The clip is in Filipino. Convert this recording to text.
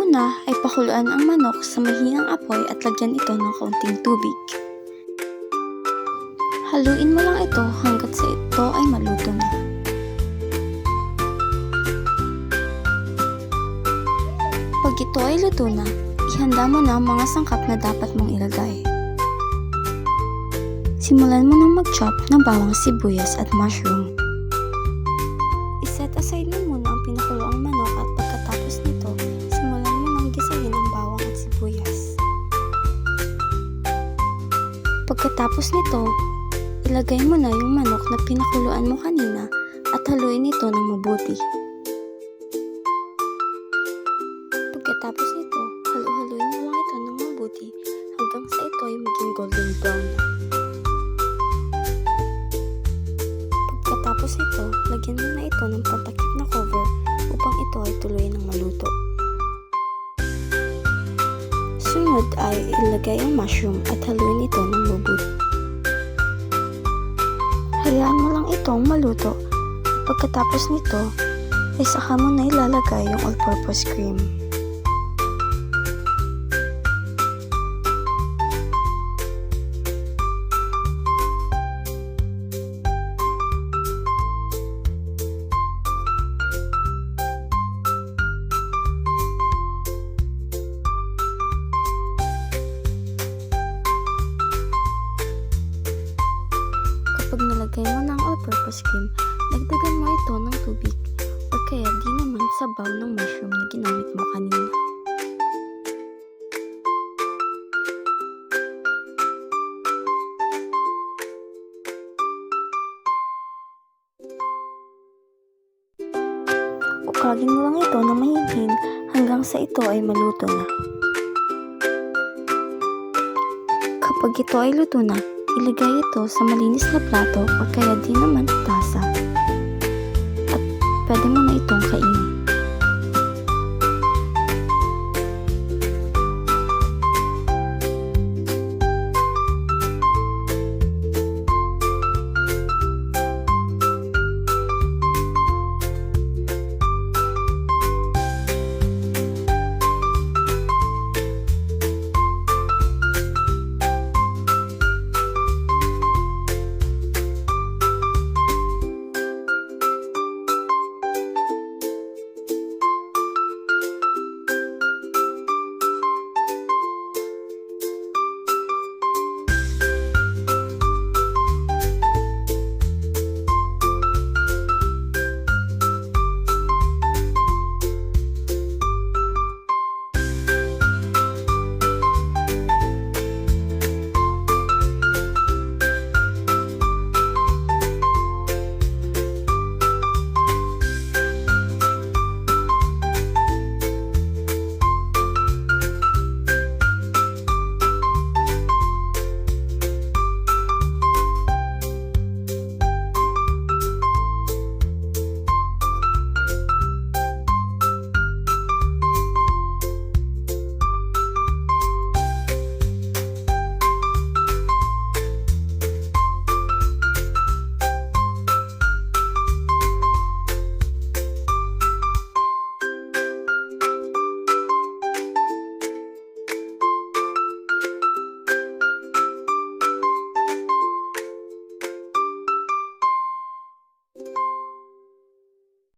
una ay pakuluan ang manok sa mahinang apoy at lagyan ito ng kaunting tubig. Haluin mo lang ito hanggat sa ito ay maluto na. Pag ito ay luto na, ihanda mo na ang mga sangkap na dapat mong ilagay. Simulan mo nang mag-chop ng bawang, sibuyas at mushroom. I-set aside mo muna ang pinakuloang manok at pagkatapos nito, simulan mo nang gisahin ang bawang at sibuyas. Pagkatapos nito, ilagay mo na yung manok na pinakuluan mo kanina at haluin ito ng mabuti. Pagkatapos nito, halu-haluin mo lang ito ng mabuti hanggang sa ito ay maging golden brown na. Pagkatapos ito, lagyan mo na ito ng patakip na cover upang ito ay tuluyan ng maluto. Sunod ay ilagay ang mushroom at haluin ito ng mabuti. Hayaan mo lang itong maluto. Pagkatapos nito, ay saka mo na ilalagay yung all-purpose cream. Kapag nalagay mo na ang all-purpose cream, dagdagan mo ito ng tubig o kaya di naman sabaw ng mushroom na ginamit mo kanina. Ukagin mo lang ito ng mahinhin hanggang sa ito ay maluto na. Kapag ito ay luto na, ilagay ito sa malinis na plato o kaya di naman tasa at pwede mo na itong kainin.